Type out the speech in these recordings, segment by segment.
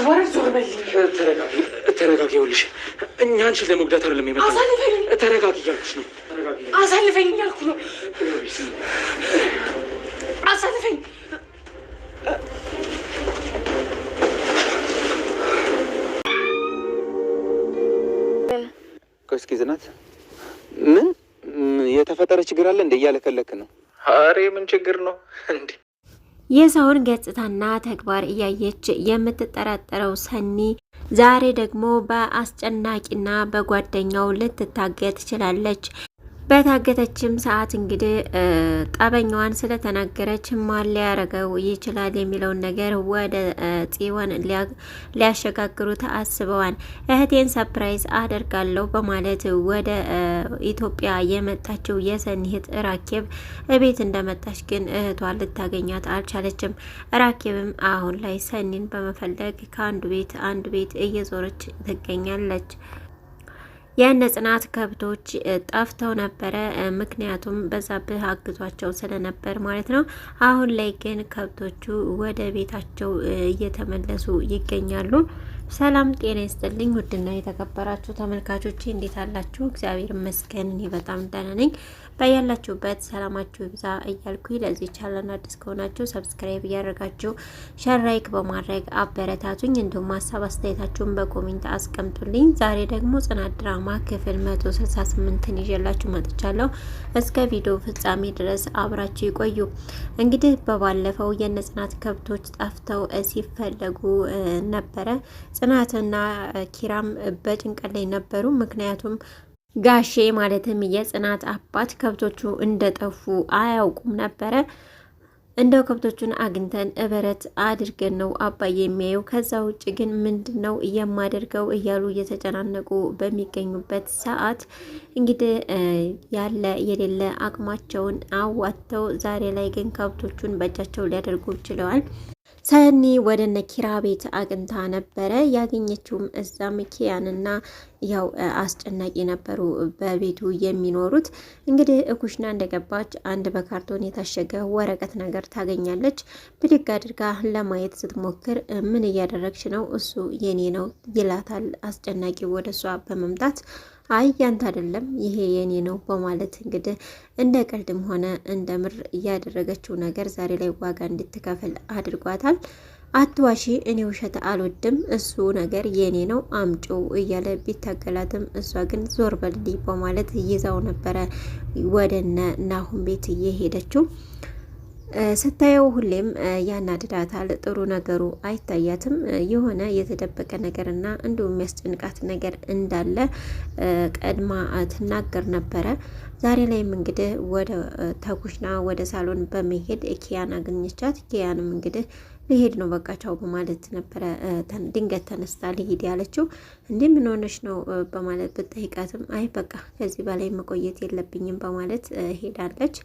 ወረድ ዞር በል። ተረጋጊ። ይኸውልሽ እኛ አንቺን ለመጉዳት አይደለም የመጣው። አሳልፈኝ። ተረጋጊ እያልኩሽ ነው። አሳልፈኝ እያልኩ ነው። አሳልፈኝ። እስኪ ዝናት ምን የተፈጠረ ችግር አለ እንደ እያለከለክ ነው? አሬ ምን ችግር ነው እንዴ? የሰውን ገጽታና ተግባር እያየች የምትጠራጠረው ሰኒ ዛሬ ደግሞ በአስጨናቂና በጓደኛው ልትታገት ትችላለች። በታገተችም ሰዓት እንግዲህ ጠበኛዋን ስለተናገረች ማን ሊያረገው ይችላል የሚለውን ነገር ወደ ጽዮን ሊያሸጋግሩት አስበዋል። እህቴን ሰፕራይዝ አደርጋለሁ በማለት ወደ ኢትዮጵያ የመጣችው የሰኒ እህት ራኬብ እቤት እንደመጣች ግን እህቷን ልታገኛት አልቻለችም። ራኬብም አሁን ላይ ሰኒን በመፈለግ ከአንዱ ቤት አንዱ ቤት እየዞረች ትገኛለች። የነ ጽናት ከብቶች ጠፍተው ነበረ። ምክንያቱም በዛብህ አግቷቸው ስለነበር ማለት ነው። አሁን ላይ ግን ከብቶቹ ወደ ቤታቸው እየተመለሱ ይገኛሉ። ሰላም ጤና ይስጥልኝ። ውድና የተከበራችሁ ተመልካቾቼ እንዴት አላችሁ? እግዚአብሔር ይመስገን እኔ በጣም ደህና ነኝ። በያላችሁበት ሰላማችሁ ይብዛ እያልኩኝ ለዚህ ቻናል አዲስ ከሆናችሁ ሰብስክራይብ እያደረጋችሁ ሼር፣ ላይክ በማድረግ አበረታቱኝ። እንዲሁም ሀሳብ አስተያየታችሁን በኮሜንት አስቀምጡልኝ። ዛሬ ደግሞ ጽናት ድራማ ክፍል 168ን ይዤላችሁ መጥቻለሁ። እስከ ቪዲዮ ፍጻሜ ድረስ አብራችሁ ይቆዩ። እንግዲህ በባለፈው የነ ጽናት ከብቶች ጠፍተው ሲፈለጉ ነበረ። ጽናትና ኪራም በጭንቀት ላይ ነበሩ። ምክንያቱም ጋሼ ማለትም የጽናት አባት ከብቶቹ እንደጠፉ አያውቁም ነበረ። እንደው ከብቶቹን አግኝተን እበረት አድርገን ነው አባዬ የሚያየው፣ ከዛ ውጭ ግን ምንድነው የማደርገው እያሉ እየተጨናነቁ በሚገኙበት ሰዓት እንግዲህ ያለ የሌለ አቅማቸውን አዋጥተው ዛሬ ላይ ግን ከብቶቹን በእጃቸው ሊያደርጉ ችለዋል። ሰኒ ወደ ነኪራ ቤት አቅንታ ነበረ ያገኘችውም። እዛም ኪያንና ያው አስጨናቂ ነበሩ በቤቱ የሚኖሩት። እንግዲህ ኩሽና እንደገባች አንድ በካርቶን የታሸገ ወረቀት ነገር ታገኛለች። ብድግ አድርጋ ለማየት ስትሞክር ምን እያደረግች ነው? እሱ የኔ ነው ይላታል አስጨናቂ ወደ እሷ በመምጣት አይ ያንተ አይደለም ይሄ የኔ ነው በማለት እንግዲህ እንደ ቀልድም ሆነ እንደ ምር እያደረገችው ነገር ዛሬ ላይ ዋጋ እንድትከፍል አድርጓታል። አትዋሺ፣ እኔ ውሸት አልወድም፣ እሱ ነገር የኔ ነው አምጮ እያለ ቢታገላትም እሷ ግን ዞር በልይ በማለት ይዛው ነበረ ወደነ ናሁን ቤት እየሄደችው። ስታየው ሁሌም ያናድዳታል። ጥሩ ነገሩ አይታያትም። የሆነ የተደበቀ ነገርና እንዲሁም የሚያስጨንቃት ነገር እንዳለ ቀድማ ትናገር ነበረ። ዛሬ ላይም እንግዲህ ወደ ተኩሽና ወደ ሳሎን በመሄድ ኪያን አገኘቻት። ኪያንም እንግዲህ ልሄድ ነው በቃ ቻው በማለት ነበረ ድንገት ተነስታ ልሄድ ያለችው። እንዴ ምን ሆነሽ ነው በማለት ብትጠይቃትም አይ በቃ ከዚህ በላይ መቆየት የለብኝም በማለት ሄዳለች።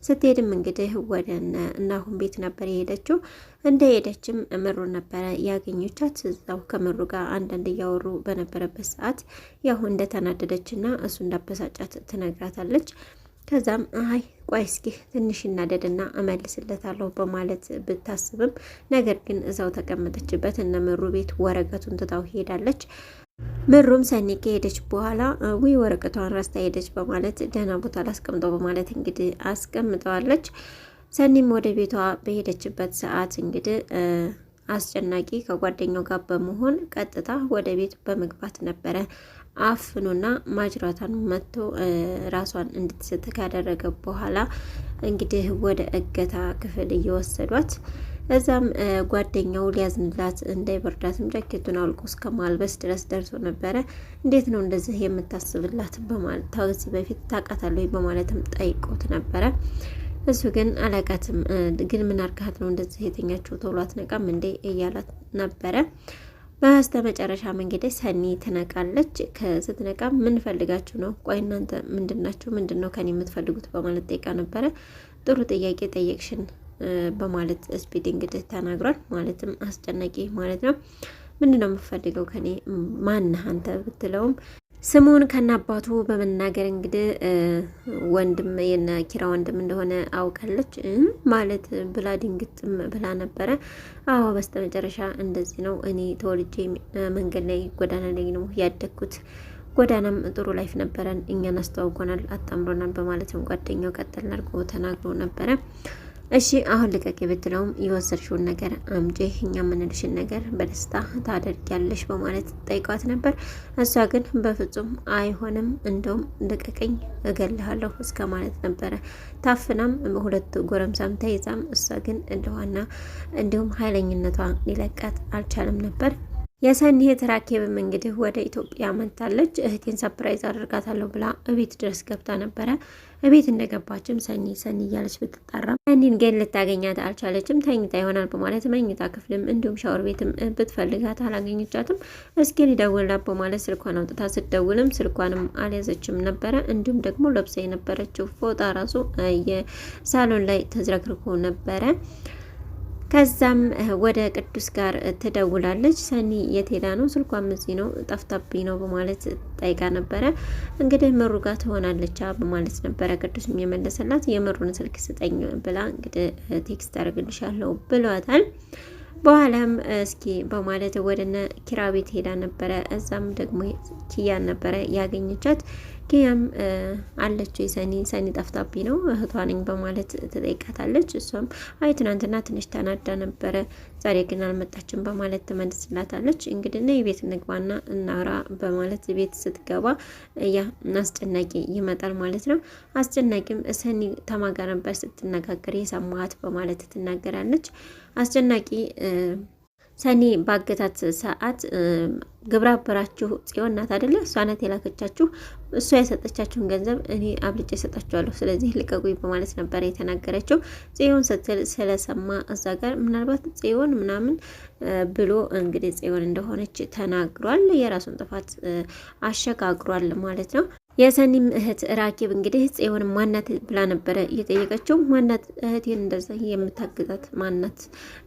ስትሄድም እንግዲህ ወደ እናሁን ቤት ነበር የሄደችው። እንደ ሄደችም ምሩ ነበረ ያገኘቻት። እዛው ከምሩ ጋር አንዳንድ እያወሩ በነበረበት ሰዓት ያው እንደተናደደችና እሱ እንዳበሳጫት ትነግራታለች። ከዛም አይ ቆይ እስኪ ትንሽ እናደድና እመልስለታለሁ በማለት ብታስብም ነገር ግን እዛው ተቀመጠችበት እነ ምሩ ቤት ወረቀቱን ትታው ሄዳለች። ምሩም ሰኒ ከሄደች በኋላ ወይ ወረቀቷን ረስታ ሄደች በማለት ደህና ቦታ ላስቀምጠው በማለት እንግዲህ አስቀምጠዋለች። ሰኒም ወደ ቤቷ በሄደችበት ሰዓት እንግዲህ አስጨናቂ ከጓደኛው ጋር በመሆን ቀጥታ ወደ ቤት በመግባት ነበረ አፍኑና ማጅራቷን መጥቶ ራሷን እንድትስት ካደረገ በኋላ እንግዲህ ወደ እገታ ክፍል እየወሰዷት እዛም ጓደኛው ሊያዝንላት እንዳይበርዳትም ጃኬቱን አውልቆ እስከ ማልበስ ድረስ ደርሶ ነበረ። እንዴት ነው እንደዚህ የምታስብላት በማለት ከዚህ በፊት ታውቃታለች በማለትም ጠይቆት ነበረ። እሱ ግን አላቃትም፣ ግን ምን አርጋት ነው እንደዚህ የተኛችው ተብሎ አትነቃም እንዴ እያላት ነበረ። በስተ መጨረሻም እንግዲህ ሰኒ ትነቃለች። ስትነቃ ምን ፈልጋችሁ ነው? ቆይ እናንተ ምንድናችሁ? ምንድነው ከኔ የምትፈልጉት? በማለት ጠይቃ ነበረ። ጥሩ ጥያቄ ጠየቅሽን በማለት ስፒድ እንግዲህ ተናግሯል። ማለትም አስጨናቂ ማለት ነው። ምንድነው የምትፈልገው ከኔ? ማነህ አንተ ብትለውም ስሙን ከናባቱ በመናገር እንግዲህ ወንድም የነ ኪራ ወንድም እንደሆነ አውቃለች ማለት ብላ ድንግጥም ብላ ነበረ። አዎ በስተመጨረሻ እንደዚህ ነው። እኔ ተወልጄ መንገድ ላይ ጎዳና ላይ ነው ያደግኩት። ጎዳናም ጥሩ ላይፍ ነበረን፣ እኛን አስተዋውቆናል፣ አጣምሮናል በማለትም ጓደኛው ቀጠል አድርጎ ተናግሮ ነበረ። እሺ አሁን ልቀቅ ብትለውም የወሰድሽውን ነገር አምጪ፣ እኛ የምንልሽን ነገር በደስታ ታደርጊያለሽ በማለት ጠይቋት ነበር። እሷ ግን በፍጹም አይሆንም፣ እንደውም ልቀቀኝ እገልሃለሁ እስከ ማለት ነበረ። ታፍናም ሁለት ጎረምሳም ተይዛም፣ እሷ ግን እንደዋና እንዲሁም ኃይለኝነቷ ሊለቃት አልቻለም ነበር። የሰኒ እህት ራኬብም እንግዲህ ወደ ኢትዮጵያ መጥታለች። እህቴን ሰፕራይዝ አድርጋታለሁ ብላ እቤት ድረስ ገብታ ነበረ። እቤት እንደገባችም ሰኒ እያለች ብትጣራ ሰኒን ግን ልታገኛት አልቻለችም። ተኝታ ይሆናል በማለት መኝታ ክፍልም እንዲሁም ሻወር ቤትም ብትፈልጋት አላገኘቻትም። እስኪ ሊደውልላት በማለት ስልኳን አውጥታ ስትደውልም ስልኳንም አልያዘችም ነበረ። እንዲሁም ደግሞ ለብሳ የነበረችው ፎጣ ራሱ የሳሎን ላይ ተዝረክርኮ ነበረ። ከዛም ወደ ቅዱስ ጋር ትደውላለች። ሰኒ የት ሄዳ ነው? ስልኳም እዚህ ነው፣ ጠፍታብኝ ነው በማለት ጠይቃ ነበረ። እንግዲህ ምሩ ጋር ትሆናለች በማለት ነበረ ቅዱስም የመለሰላት። የምሩን ስልክ ስጠኝ ብላ እንግዲህ ቴክስት አደርግልሻለሁ ብሏታል። በኋላም እስኪ በማለት ወደነ ኪራ ቤት ሄዳ ነበረ። እዛም ደግሞ ኪያን ነበረ ያገኘቻት። ኪያም አለች ሰኒ ጠፍታብኝ ነው እህቷ ነኝ በማለት ትጠይቃታለች። እሷም አይ ትናንትና ትንሽ ተናዳ ነበረ፣ ዛሬ ግን አልመጣችም በማለት ትመልስላታለች። እንግዲህ ነይ ቤት እንግባና እናውራ በማለት ቤት ስትገባ ያ አስጨናቂ ይመጣል ማለት ነው። አስጨናቂም ሰኒ ተማጋ ነበር ስትነጋገር የሰማሃት በማለት ትናገራለች። አስጨናቂ ሰኒ ባገታት ሰዓት ግብረ አበራችሁ ጽዮን ናት አይደለ? እሷ ናት የላከቻችሁ። እሷ የሰጠቻችሁን ገንዘብ እኔ አብልጬ ሰጣችኋለሁ፣ ስለዚህ ልቀቁኝ በማለት ነበረ የተናገረችው። ጽዮን ስትል ስለሰማ እዛ ጋር ምናልባት ጽዮን ምናምን ብሎ እንግዲህ ጽዮን እንደሆነች ተናግሯል። የራሱን ጥፋት አሸጋግሯል ማለት ነው። የሰኒም እህት ራኬብ እንግዲህ ጽዮን ማናት ብላ ነበረ እየጠየቀችው። ማናት እህቴን እንደዚህ የምታግዛት? ማናት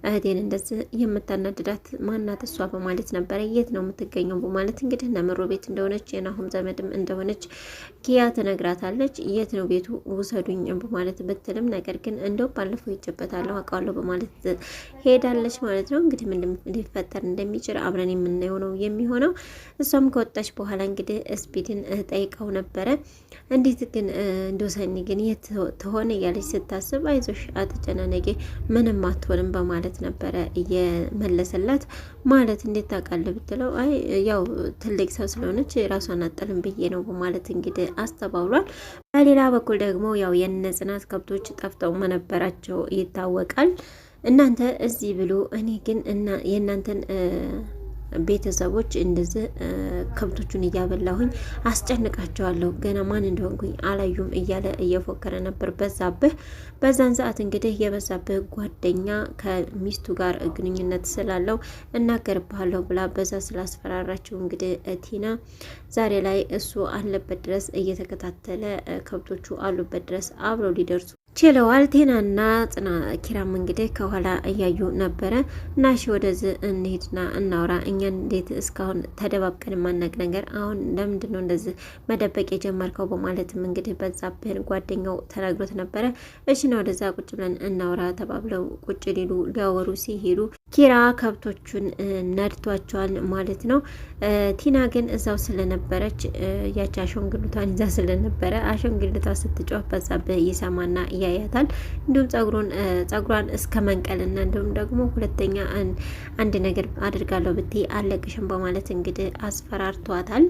እህቴን እንደዚህ የምታናድዳት? ማናት እሷ በማለት ነበረ። የት ነው የምትገኘው በማለት እንግዲህ ነምሮ ቤት እንደሆነች የናሁም ዘመድም እንደሆነች ኪያ ትነግራታለች። የት ነው ቤቱ ውሰዱኝ በማለት ብትልም ነገር ግን እንደው ባለፈው ይጨበታለሁ አውቃለሁ በማለት ሄዳለች ማለት ነው። እንግዲህ ምን ሊፈጠር እንደሚችል አብረን የምናየው ነው የሚሆነው። እሷም ከወጣች በኋላ እንግዲህ ስፒድን ጠይቀው ነበረ። እንዴት ግን እንደው ሰኒ ግን የት ተሆነ እያለች ስታስብ አይዞሽ አትጨናነቂ ምንም አትሆንም በማለት ነበረ እየመለሰላት። ማለት እንዴት ታውቃለህ ብትለው አይ ያው ትልቅ ሰው ስለሆነች ራሷን አጥልም ብዬ ነው በማለት እንግዲህ አስተባብሏል። በሌላ በኩል ደግሞ ያው የነ ጽናት ከብቶች ጠፍተው መነበራቸው ይታወቃል። እናንተ እዚህ ብሎ እኔ ግን የእናንተን ቤተሰቦች እንደዚህ ከብቶቹን እያበላሁኝ አስጨንቃቸዋለሁ፣ ገና ማን እንደሆንኩኝ አላዩም እያለ እየፎከረ ነበር በዛብህ። በዛን ሰዓት እንግዲህ የበዛብህ ጓደኛ ከሚስቱ ጋር ግንኙነት ስላለው እናገርብሃለሁ ብላ በዛ ስላስፈራራችው እንግዲህ ቲና ዛሬ ላይ እሱ አለበት ድረስ እየተከታተለ ከብቶቹ አሉበት ድረስ አብረው ሊደርሱ ችለዋል። ቴናና ኪራም እንግዲህ ከኋላ እያዩ ነበረ። እና እሺ ወደዚህ እንሂድና እናውራ፣ እኛን እንዴት እስካሁን ተደባብቀን የማናቅ ነገር አሁን ለምንድን ነው እንደዚህ መደበቅ የጀመርከው በማለትም እንግዲህ በዛብህን ጓደኛው ተናግሮት ነበረ። እሺ ነው ወደዛ ቁጭ ብለን እናውራ ተባብለው ቁጭ ሊሉ ሊያወሩ ሲሄዱ ኪራ ከብቶቹን ነድቷቸዋል ማለት ነው። ቲና ግን እዛው ስለነበረች ያቺ አሸንግሉቷን ይዛ ስለነበረ አሸንግሉቷ ስትጮህ በዛብህ ይሰማና ያያታል። እንዲሁም ጸጉሯን እስከ መንቀልና እንዲሁም ደግሞ ሁለተኛ አንድ ነገር አድርጋለሁ ብትይ አለቅሽም በማለት እንግዲህ አስፈራርቷታል።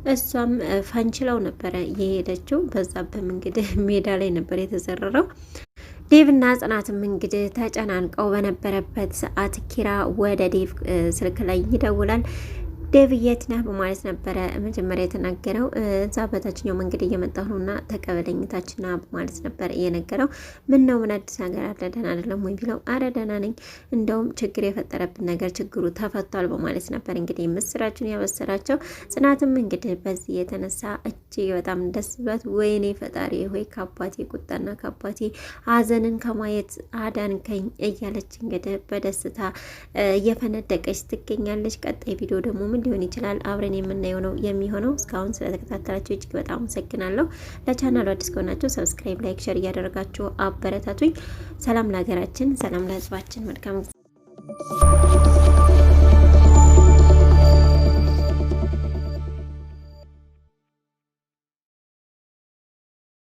እሷም ፈንችለው ነበረ የሄደችው። በዛብህም እንግዲህ ሜዳ ላይ ነበር የተዘረረው። ዴቭና ጽናትም እንግዲህ ተጨናንቀው በነበረበት ሰዓት ኪራ ወደ ዴቭ ስልክ ላይ ይደውላል። ዴቭ የት ነህ በማለት ነበረ መጀመሪያ የተናገረው። እዛ በታችኛው መንገድ እየመጣሁ ነውና ተቀበለኝ ታችና በማለት ነበር እየነገረው። ምን ነው ምን አዲስ ነገር አለ ደህና አይደለም ወይ ቢለው አረ ደህና ነኝ፣ እንደውም ችግር የፈጠረብን ነገር ችግሩ ተፈቷል በማለት ነበር እንግዲህ ምስራችን ያበሰራቸው። ጽናትም እንግዲህ በዚህ የተነሳ እጅግ በጣም ደስ ብሏት ወይኔ ፈጣሪ ሆይ ከአባቴ ቁጣና ከአባቴ ሐዘንን ከማየት አዳንከኝ እያለች እንግዲህ በደስታ እየፈነደቀች ትገኛለች። ቀጣይ ቪዲዮ ደግሞ ምን ሊሆን ይችላል አብረን የምናየው ነው የሚሆነው። እስካሁን ስለተከታተላችሁ እጅግ በጣም አመሰግናለሁ። ለቻናሉ አዲስ ከሆናችሁ ሰብስክራይብ፣ ላይክ፣ ሼር እያደረጋችሁ አበረታቱኝ። ሰላም ለሀገራችን፣ ሰላም ለህዝባችን። መልካም